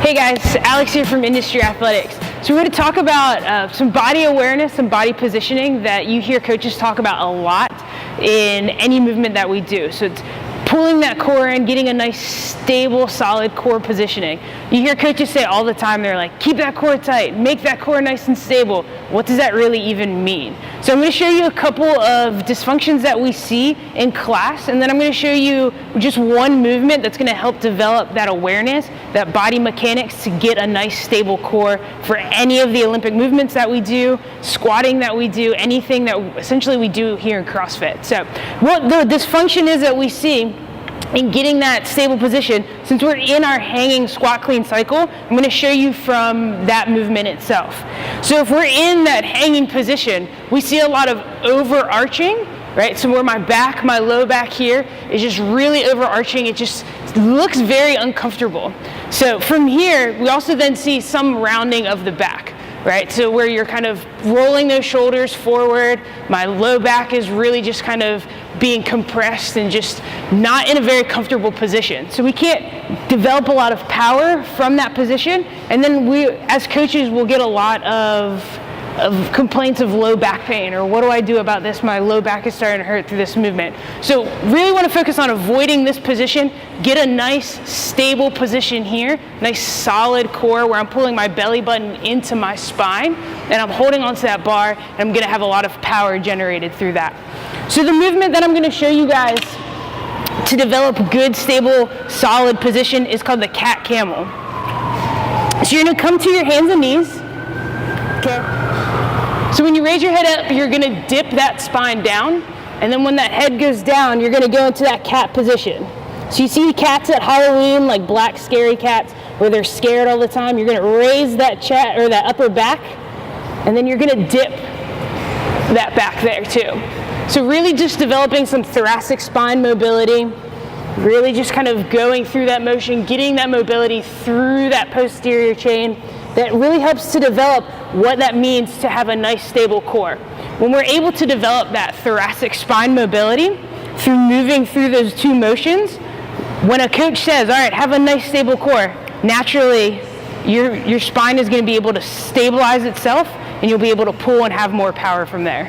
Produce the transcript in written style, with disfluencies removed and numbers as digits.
Hey guys, Alex here from Industry Athletics. So we're going to talk about some body awareness, some body positioning that you hear coaches talk about a lot in any movement that we do. So it's pulling that core in, getting a nice, stable, solid core positioning. You hear coaches say all the time, they're like, keep that core tight, make that core nice and stable. What does that really even mean? So I'm going to show you a couple of dysfunctions that we see in class, and then I'm going to show you just one movement that's going to help develop that awareness, that body mechanics to get a nice, stable core for any of the Olympic movements that we do, squatting that we do, anything that essentially we do here in CrossFit. So what the dysfunction is that we see in getting that stable position, since we're in our hanging squat clean cycle, I'm going to show you from that movement itself. So if we're in that hanging position, we see a lot of overarching, right? So where my low back here is just really overarching, it just looks very uncomfortable. So from here, we also then see some rounding of the back, right? So where you're kind of rolling those shoulders forward, my low back is really just kind of being compressed and just not in a very comfortable position. So we can't develop a lot of power from that position. And then we, as coaches, will get a lot of complaints of low back pain, or what do I do about this? My low back is starting to hurt through this movement. So really want to focus on avoiding this position, get a nice stable position here, nice solid core where I'm pulling my belly button into my spine and I'm holding onto that bar, and I'm going to have a lot of power generated through that. So the movement that I'm going to show you guys to develop good, stable, solid position is called the cat camel. So you're going to come to your hands and knees. Okay. So when you raise your head up, you're going to dip that spine down, and then when that head goes down, you're going to go into that cat position. So you see cats at Halloween, like black scary cats, where they're scared all the time. You're going to raise that that upper back, and then you're going to dip that back there too. So really just developing some thoracic spine mobility, really just kind of going through that motion, getting that mobility through that posterior chain. That really helps to develop what that means to have a nice stable core. When we're able to develop that thoracic spine mobility through moving through those two motions, when a coach says, all right, have a nice stable core, naturally your spine is going to be able to stabilize itself and you'll be able to pull and have more power from there.